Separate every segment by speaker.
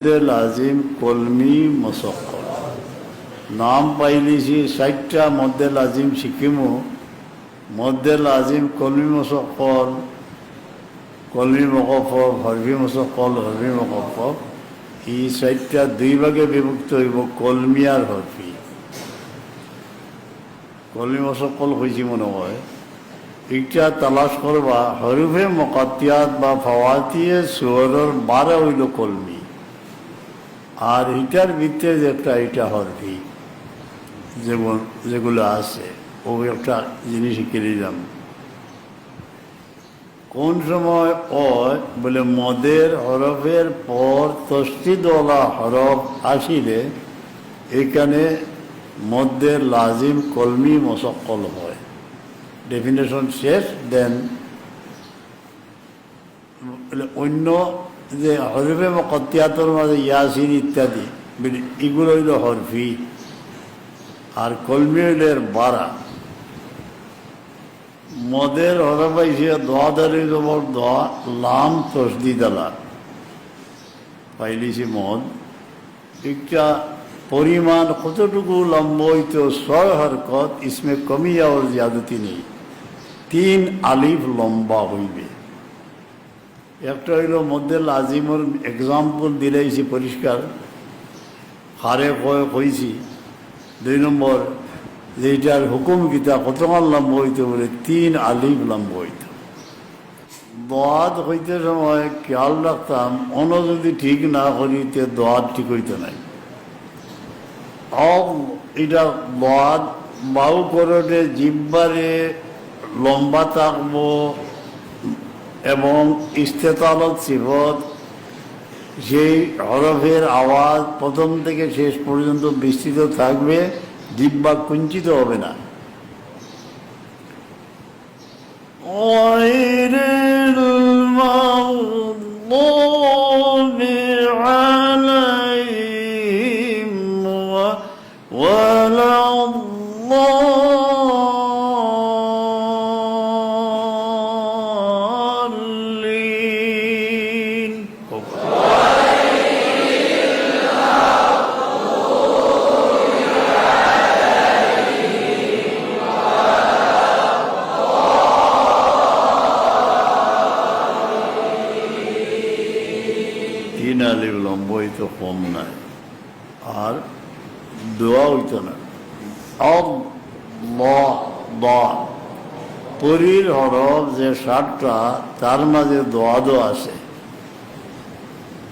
Speaker 1: লাজিম কলমি মশক্কল নাম পাইলিছি 60টা মধ্যে লাজিম শিকিমু মধ্যে লাজিম কলমি মশক্কল কলমি মকফফ হরফি মশক্কল হরফি মকফফ এই 60টা দুই ভাগে বিভক্ত হইব কলমি আর হরফি। কলমি মশক্কল হয়েছি মনে হয় এইটা তালাশ করবা হরফে মুকাত্তিয়াত বা ফাওয়াতিয়ে সুয়রের 12 হইল কলমি আর এটার ভিতরে যে একটা এটা হরফি যেগুলো আছে ও একটা জিনিস শিখে নিলাম। কোন সময় বলে মদের হরফের পর তসদিদওয়ালা হরফ আসিলে এখানে মদের লাজিম কলমি মশক্কল হয়। ডেফিনেশন শেষ। দেন অন্য যে হরফে মুকাত্তিয়াতের মাঝে ইয়াসিন ইত্যাদি এগুলো হইল হরফি আর কলমি হইল এর 12। মদের হরফ আইসিয়া দোয়া দাঁড়িয়ে জবর দোয়া লাম তসদিদ আলা পাইলিছি মদ একটা পরিমাণ কতটুকু লম্ব হইতো 6 হরকত ইসমে কমিয়া ওর জিয়াদতি নেই 3 আলিফ লম্বা হইবে। একটা হইল মধ্যে লাজিমর এক্সাম্পল দিলেছি পরিষ্কার হারে কইছি। 2 নম্বর যেটার হুকুম গীতা কতক্ষণ লম্ব হইতে বলে 3 আলিফ লম্ব হইত। দোয়াত হইতে সময় খেয়াল রাখতাম অন্য যদি ঠিক না করিতে দোয়াত ঠিক হইতে নাই। এটা দোয়াত বাউ করতে জিব্বারে লম্বা থাকবো এবং ইস্তেতালত সিফত সেই হরফের আওয়াজ প্রথম থেকে শেষ পর্যন্ত বিস্তৃত থাকবে, জিহ্বা কুঞ্চিত হবে না। লম্ব হইতো কম নাই আর দোয়া হইতো না। পরীর হরফ যে 7টা তার মাঝে দোয়া আছে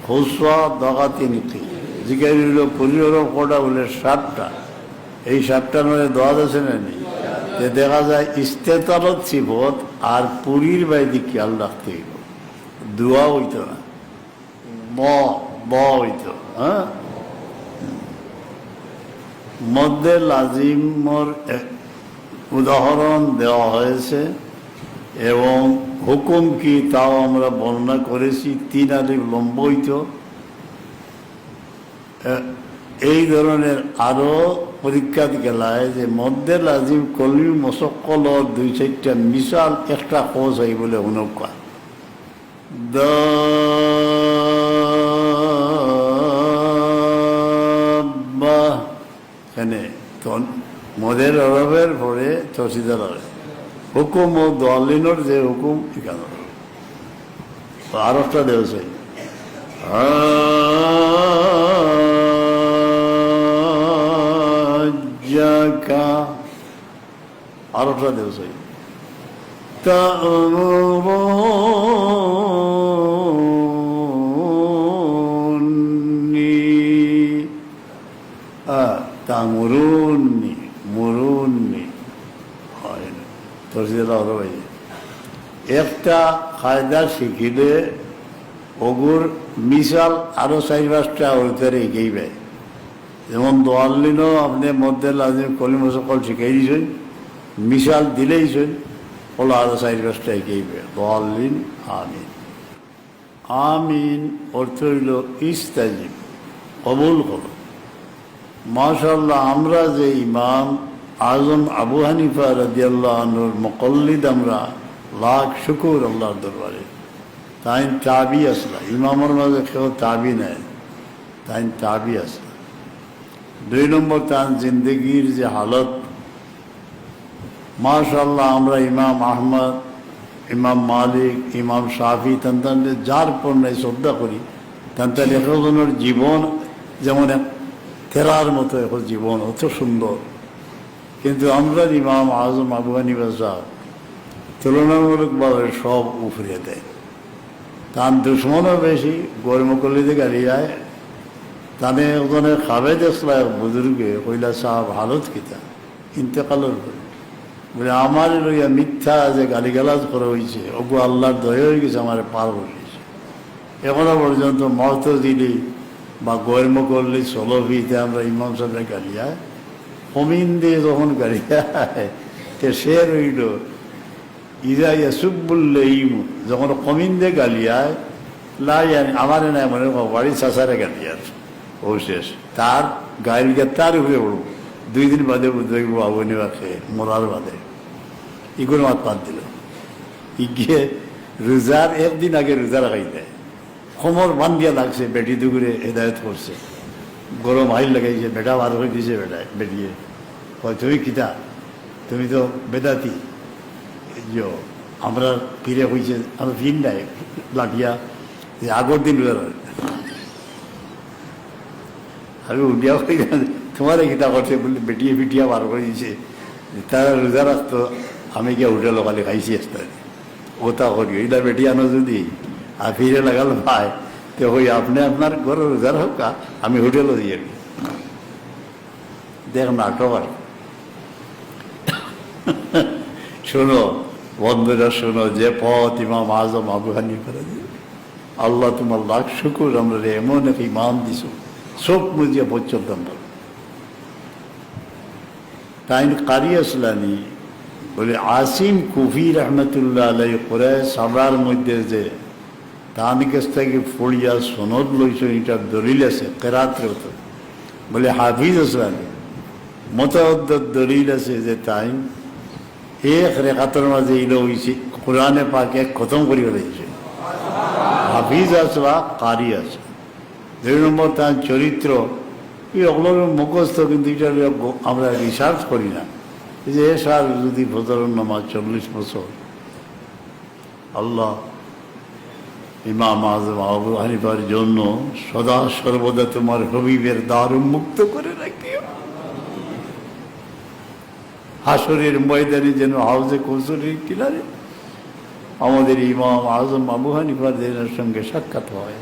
Speaker 1: খুসওয়া দগাতি নীতি জিজ্ঞাসা হইল পরীর হরফ কটা বলে 7টা। এই 7টার মধ্যে দোয়া আছে না নেই? যে দেখা যায় ইস্তেতালত সিফত আর পুরীর বাইরে খেয়াল রাখতে হইব, দোয়া হইতো না হইত। হ্যাঁ, মধ্যে লাজিমর উদাহরণ দেওয়া হয়েছে এবং হুকুম কি তাও আমরা বর্ণনা করেছি। 3 আলিফ লম্ব হইত। এই ধরনের আরো পরীক্ষা গেলায় যে মধ্যে লাজিম কলমি মশক্কল 2-4টা মিসাল একটা খোঁজ হয় বলে অনুকা মদের হরফের পরে তসদিদার হয় হুকুম ও দলিনর যে হুকুম এখানে আরফটা দেওয়া চাই। আরফটা দেওয়া চাই একটা কায়দা শিখিলে ওগুর মিসাল আরো 4-5টা ওইটারে এগেইবে। যেমন দোয়াল্লিনও আপনি মধ্যে লাজিম কলমি মশক্কল শিখাই দিয়েছেন, মিসাল দিলেইছেন, ওগুলো আরো 4-5টা এগেইবে। দোয়াল্লিন আমিন। আমিন অর্থ হইল ইস্তাজিব, কবুল করো। মাশাআল্লাহ, আমরা যে ইমাম আজম আবু হানিফা রাদিয়াল্লাহু আনহুর মুকাল্লিদ, আমরা লাখ শুকুর আল্লাহর দরবারে। তাই তাবি আসলা ইমামর মাঝে কেউ তাবি নেয় তাই তাবি আছে। 2 নম্বর তার জিন্দগির যে হালত, মাশাআল্লাহ আমরা ইমাম আহমদ, ইমাম মালিক, ইমাম শাফি তান্তান যার পণ্যে শ্রদ্ধা করি, তান্তান একজনের জীবন যেমন তেরার মতো এখন জীবন অত সুন্দর। কিন্তু আমরা ইমাম আজম আবু হানিফা সাহেব তুলনামূলকভাবে সব উফরিয়ে দেয়। তার দুশ্মনও বেশি, গরমকলিতে গাড়ি যায়। তানে ওখানে খাবেদ ইসলাম বুজুর্গে কইলা সাহেব হালত কিতা ইন্তেকালের পরে বলে আমার লইয়া মিথ্যা যে গালিগালাজ করা হয়েছে, ওগো আল্লাহর দয়া হয়ে গেছে, আমার পার বসেছে। এখনো পর্যন্ত মহতজিলি বা গরমকল্লি সলভিতে আমরা ইমাম সাহেবরা গালিয়ায় কমিন দিয়ে যখন গালিয়ায় তে সে রইল ইজা ইয়াসুবুল্লাইম, যখন কমিন দিয়ে গালিয়ায় লাই আমার নাই মনে বাড়ি চাষারে গালিয়ার ও শেষ। তার গায়ের গিয়ে তার উপরে উঠব 2 দিন বাদে দেখব আবনিবাকে মরার বাদে ইগুলো মাত পাত দিল। গিয়ে রোজার 1 দিন আগে রোজা রাখাই দেয়, কোমর বান্ধিয়া লাগছে, বেটি দুগুরে হেদায়ত করছে, গরম আইল লাগাইছে, বেটা বার করে দিয়েছে, বেটিয়ে কয় তুমি কিতা, তুমি তো বেদাতি। আমরা ফিরে হয়েছে, আমরা ফির নাই লাঠিয়া আগর দিন রোজা আমি উঠিয়া হয়ে তোমার কিতা করছে বলে বেটিয়ে পিটিয়া বার করে দিয়েছে। তারা রোজা রাখতো, আমি গিয়ে হোটেল খালি খাইছি আসতে ওটা করি এটা বেটি আনো যদি আর ফিরে লাগাল ভাই তো ওই আপনি আপনার ঘরে রোজা রাখা, আমি হোটেলও দিয়ে দেখ নাটক আর। শোনো বন্ধুরা, শোনো, যে পথ ইমাম আজম আবু হানিফা আল্লাহ তোমার লাখ শুকুর, আমরা এমন এক ইমান দিছ চোখ মুজিয়া পর্যন্ত। তাই কারি আসলানি বলে আসিম কুফি রহমতুল্লাহ আলাই করে সাবরার মধ্যে যে তার কাছ থেকে ফড়িয়া সনদ লইছ, এটার দলিল আছে কেরাত্রে হতো বলে হাফিজ আসলানি মতদ্দত দলিল আছে যে তাই 1 রেখাতের মাঝে ইলো হয়েছে কোরআনে পাকে খতম করিয়া রয়েছে। হাফিজ আসলা, কারি আছে। 2 নম্বর তার চরিত্র, এই ওগুলোর মুখস্থ, কিন্তু এটা আমরা রিসার্চ করি না। এই যে সার যদি ফজরের নামাজ 40 বছর, আল্লাহ ইমাম আজম আবু হানিফার জন্য সদা সর্বদা তোমার হবিবের দ্বার উন্মুক্ত করে রাখিও। হাসরের ময়দানে যেন হাউজে কৌশলের কিনারে আমাদের ইমাম আজম আবু হানিফার দিনের সঙ্গে সাক্ষাৎ হয়,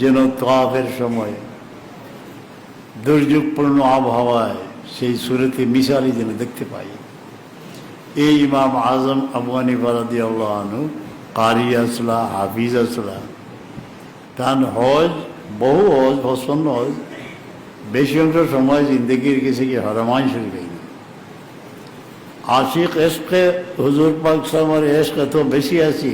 Speaker 1: যেন তাওয়াফের সময় দুর্যোগপূর্ণ আবহাওয়ায় সেই সুরতে মিশালি যেন দেখতে পাই। এই ইমাম আজম আবু হানিফা রাদিয়াল্লাহু আনহু কারি আসলা, হাফিজ আসলা। তার হজ, বহু হজ, পছন্দ হজ, বেশি অংশ সময় জিন্দগির গেছে কি হরমাইন শরীফ। আশিক এশকে হুজুর পাক সালামের এশক এত বেশি আছি,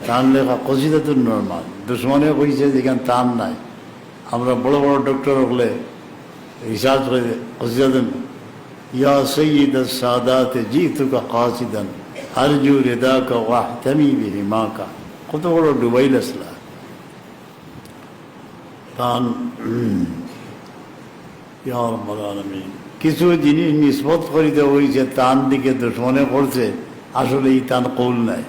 Speaker 1: তার লেখা কসিদাতুন নরমাল দুশ্মনে কইছে যেখানে টান নাই। আমরা বড় বড় ডক্টর হলে রিসার্চ করে কসিদাতুন ইয়া সৈয়দ সাদাত জিতুকা কাসিদান আরজু রিদাকা ওয়াহতামি বিহিমাকা, কত বড় ডুবাইল আসলা। তান ইয়া রাব্বুল আলামিন কিছু জিনিস নিষ্পত করিতে হয়েছে, তান দিকে দুশ্মনে করছে, আসলে এই তান কৌল নাই।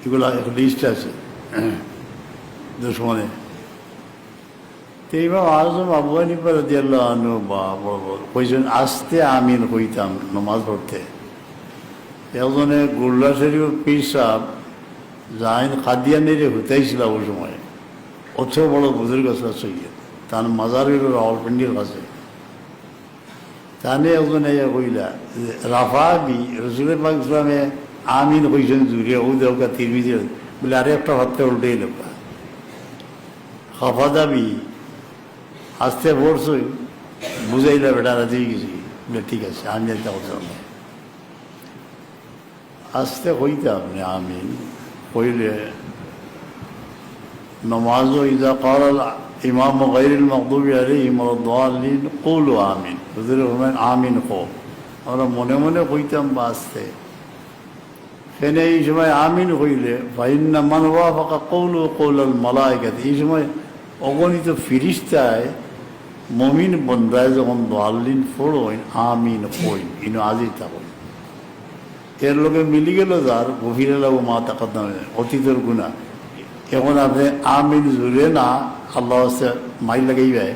Speaker 1: এগুলো এক লিস্ট আছে দুশ্মনে। তো এইবার আজম আবু হানিফা রাদিয়াল্লাহু আনহু বা বড় বড় কইছেন আস্তে আমিন হইতাম নমাজ পড়তে। একজনে গুল্লা শরীফ পীর সাহেব জাহিন কাদিয়ানিরে হুতাইছিল ওই সময়, অত বড় বুজুর্গ আসলা সৈয়দ, তার মাজারের রাওয়ালপিন্ডির কাছে। তানে একজনে কইলা রাফাবি রসুলের পাক ইসলামে আমিন কইছেন জুড়ে ও দেওকা তিরমিজি বলে আরে একটা ভাবতে উল্টেই লোকা খাফাদাবি আসতে পড়ছই বুঝাইলা বেটা রাজি গেছি বলে ঠিক আছে আমি যেতে বলতাম আসতে হইতে আপনি আমিন কইলে নমাজও ইজা কাল ইমাম গায়রিল মাগদুবি আলাইহিম ওয়াদ-দাল্লিন কুলু আমিন, হুজুর বলেন আমিন কো। আমরা মনে মনে কইতাম বা আসতে কেন এই সময় আমিন হইলে ফাইন্না মান ওয়াফাকা কওলু কওলাল মালায়েকাত, এই সময় অগণিত ফিরিস্তায় মমিন বন্দায় যখন দোয়াল্লিন ফোড়ইন আমিন হইন ইনো আজি থাকইন এর লোকে মিলি গেল যার গভীরে লাগো মা তাকাদ্দাম অতীতের গুণা এখন আপনি আমিন জুড়ে না আল্লাহ আস্তে মাই লাগাইবে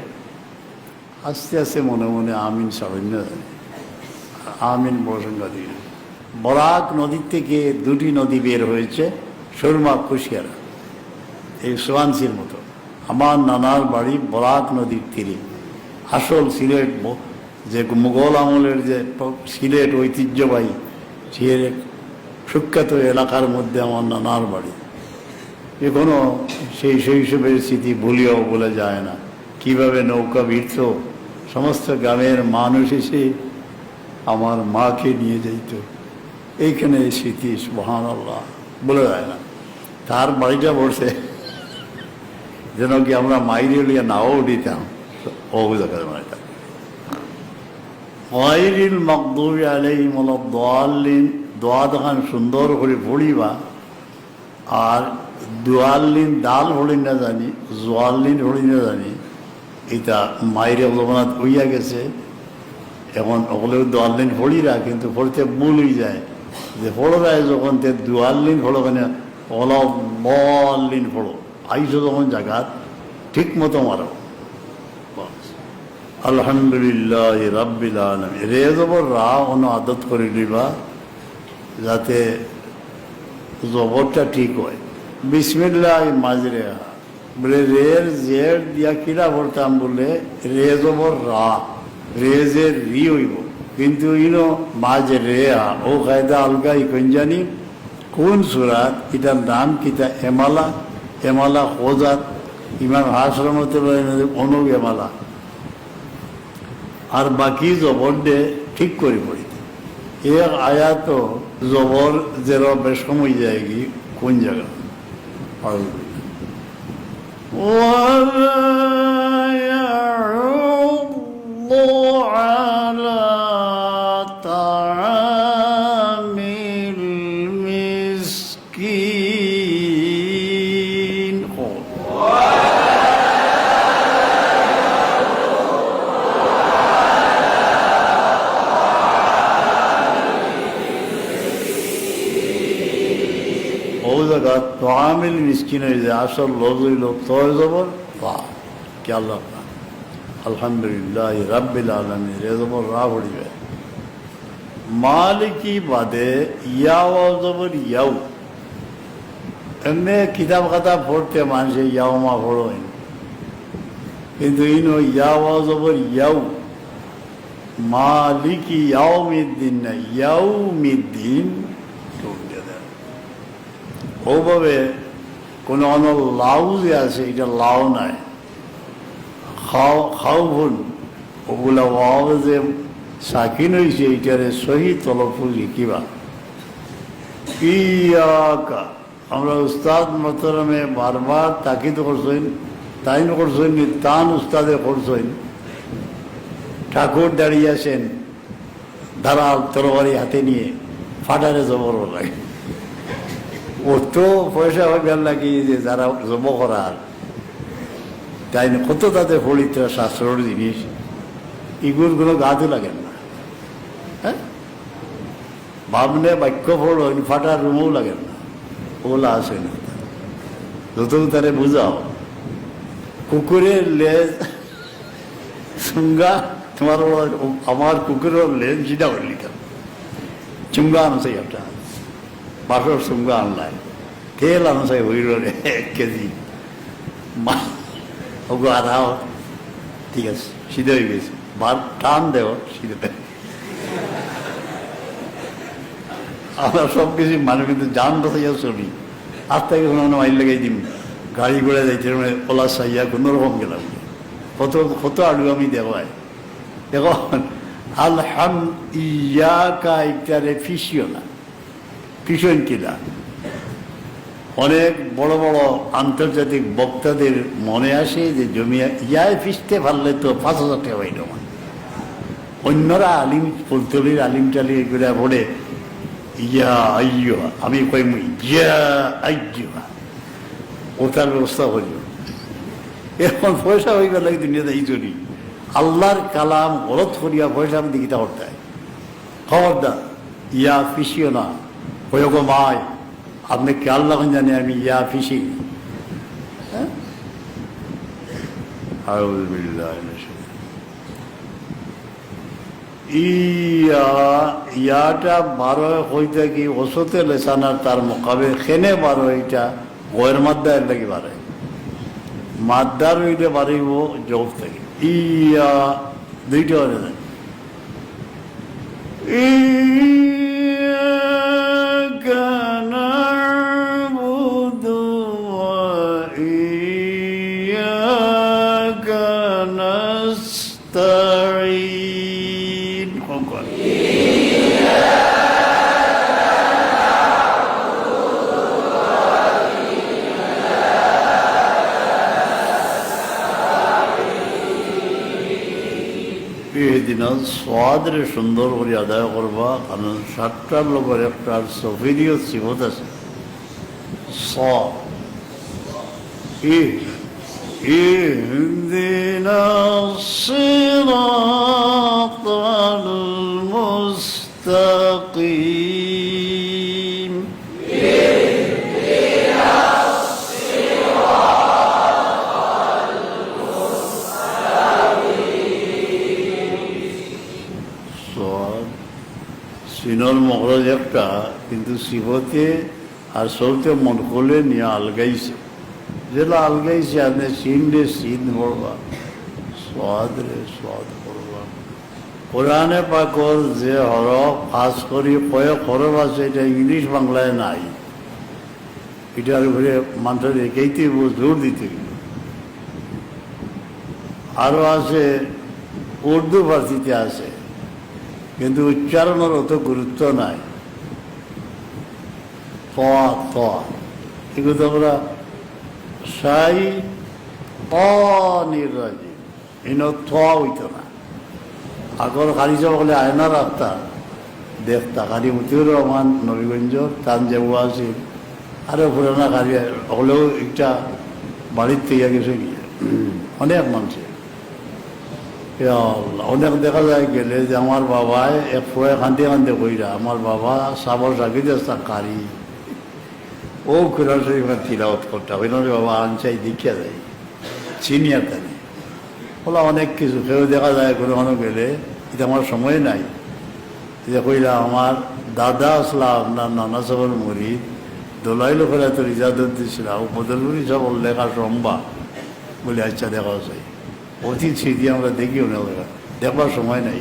Speaker 1: আস্তে আস্তে মনে মনে আমিন সারণ্য জানে আমিন প্রসঙ্গা দিয়ে বরাক নদীর থেকে দুটি নদী বের হয়েছে সুরমা কুশিয়ারা এই সোয়ানসির মতো আমার নানার বাড়ি বরাক নদীর তীরে আসল সিলেট যে মুঘল আমলের যে সিলেট ঐতিহ্যবাহী সে সুখ্যাত এলাকার মধ্যে আমার নানার বাড়ি এখনও সেই শৈশবের স্মৃতি ভুলিও বলে যায় না কিভাবে নৌকা ভিড়ত সমস্ত গ্রামের মানুষ এসে আমার মাকে নিয়ে যাইত এইখানে স্মৃতি সুবহানাল্লাহ বলে যায় না তার বাড়িটা বসে যেন কি আমরা মাইরে লিয়া নাও দিতাম অবুঝাকার বাড়িটা গায়রিল মাগদুবি আলাইহিম ওয়ালাদ-দাল্লিন দোয়া দেখান সুন্দর করে পড়িবা আর দুয়াল্লিন দাল হলি না জানি জোয়াল্লিন হলি না জানি এটা মাইরে অবমানাত হইয়া গেছে এখন ওগুলো দোয়াল্লিন ফড়িরা কিন্তু ফড়তে ভুল হয়ে যায় যে ফড়ো যায় যখন তে দুয়াল্লিন ফড়ো কেন ওলা বল্লিন ফড়ো আইসো যখন জায়গা ঠিক মতো মারো আলহামদুলিল্লাহ রাব্বিল আলামিন রে জবর রা অন্য আদত করে দিবা যাতে জবরটা ঠিক হয় বিসমিল্লাহ মাজরে বলে রের জের দিয়া কিরা পড়তাম বলে রে জবর রা রেজের রি হইব কিন্তু ইনো মাঝে রে ও কায়দা আলগাই কোন জানি কোন সুরাত এটার নাম কিতা এমালা এমালা খোজাত ইমাম হাসরমতে অনু এমালা আর বাকি জবর দে ঠিক করে পড়ি এর আয়াত জবর যেন বেশ সময় যায় কি কোন জায়গা على طعام المسكين طعام المسكين إذا عشر لوزي لو طوي زبر طعام كي الله আলহামদুলিল্লাহ রাব্বিল আলামিন রেজবর রা পড়িবে মালিকি বাদে ইয়াও জবর ইয়াও এমনি কিতাব খাতা পড়তে মানুষে ইয়াও মা পড়েন কিন্তু ইনো ইয়াও জবর ইয়াও মালিকি ইয়াউমিদ্দিন না ইয়াউমিদ্দিন ওভাবে কোনো অন্য লাউ যে আছে এটা লাউ নাই খাউফুন ওগুলা ওয়াও যে সাকিন হয়েছে এইটারে সহি তলফুল লিখিবা ইয়াকা আমরা উস্তাদ মোহতারামে বারবার তাকিদ করছেন তাই করছেন তান উস্তাদে করছেন ঠাকুর দাঁড়িয়ে আছেন ধারাল তরবারি হাতে নিয়ে ফাটারে জবর লাগে ও তো পয়সা হবে লাগে যে যারা জব করার তাই না কত তাদের ফলিত শাস্ত্রের জিনিস ইগুলগুলো গাদু লাগেন না হ্যাঁ ভাবনে বাক্য ফল ফাটার রুমও লাগেন না ওগুলো আসে না যত তারে বুঝাও কুকুরের লেজ সুঙ্গা তোমার আমার কুকুরের লেজ সেটা হইলি কেন চুঙ্গা আনছে একটা বাসর চুঙ্গা আনলাই তেল আনছে হইল 1 কেজি ওগো আধাও ঠিক আছে সিধে হয়ে গেছে বার টান দেও সিধে আমরা সব কিছু মানুষ কিন্তু জান বসাইয়া চলি আজ থেকে কোনো মাইল লাগাই দিম গাড়ি ঘোড়া যাইতে ওলা সাইয়া কোনো রকম গেলাম কত কত আলু আমি দেওয়াই এখন আলহাম ইয়াকা ইত্যাদি ফিসিও না ফিসন কিনা অনেক বড় বড় আন্তর্জাতিক বক্তাদের মনে আসে যে জমিয়া ইয়ায় ফিসতে পারলে তো 5,000 টাকা পাইল অন্যরা আলিম ফুলতলির আলিম টালি এগুলো পড়ে ইয়া আইয় আমি কইম ইয়া আইয় ওটার ব্যবস্থা করি এখন পয়সা হইবার লাগে দুনিয়াতে এই চলি আল্লাহর কালাম গলত করিয়া পয়সা আমি দিকিতা করতে হয় খবরদার ইয়া ফিসিও না হয়ে গো মাই আপনি কে আল্লাহ জানে আমি ইয়া ফিসি হ্যাঁ ইয়াটা বারো হইতে কি ওসতে লেসানার তার মোকাবে খেনে বারো এইটা গয়ের মাদ্দা এর লাগি বাড়ে মাদ্দার হইলে বাড়িব জব থেকে ইয়া দুইটা হয়ে যায় দিন সোয়াদরে সুন্দর করে আদায় করবা কারণ 7টার লোকের একটা সফিরিও সিবত আছে ইহদিনা সিরাতাল মুস্তাকিম সিনর মগরজ একটা কিন্তু শিবতে আর সবতে মন করলে নিয়ে আলগাইছে যেটা আলগাইছে আপনি সিন রে সিন পড়বা স্বাদ রে স্বাদ পড়বা কোরআনে পাকর যে হরফ খাস করি কয়েক হরফ আছে এটা ইংলিশ বাংলায় নাই এটার উপরে মানুষের রেখেইতে জোর দিতে আরও আছে উর্দু ফার্সিতে আছে কিন্তু উচ্চারণের অত গুরুত্ব নাই এগুলো আমরা সাই নির্রাজি এন হইত না আগর খালি যাব বলে আয়না রাখতা দেখতা খালি মতিউর রহমান নবীগঞ্জ তান যাবো আছে আরো পুরানা গাড়ি হলেও একটা বাড়ির থেকে গেছে গিয়ে অনেক মানুষের অনেক দেখা যায় গেলে যে আমার বাবায় এক ফুয়ে কান্দে কান্দে কইরা আমার বাবা সাবর রাখি দিয়েছে কারি ও কোরআন শরীফ তিলাওয়াত করতে হবে না বাবা আনচাই দেখিয়া যায় চিনিয়া তাই ওলা অনেক কিছু কেউ দেখা যায় কোনো গেলে এটা আমার সময় নাই এটা কইলা আমার দাদা আসলা আপনার নানা সাবর মরিদ দোলাইল করে তো ইজাজত দিছিল বদলপুরি সব লেখা সম্ভা বলে আচ্ছা দেখা যায় অতি স্মৃতি আমরা দেখিও না দেখবার সময় নাই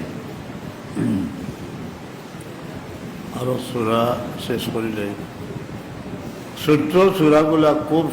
Speaker 1: আরো সুরা শেষ করিলে ছোট্ট সুরাগুলা খুব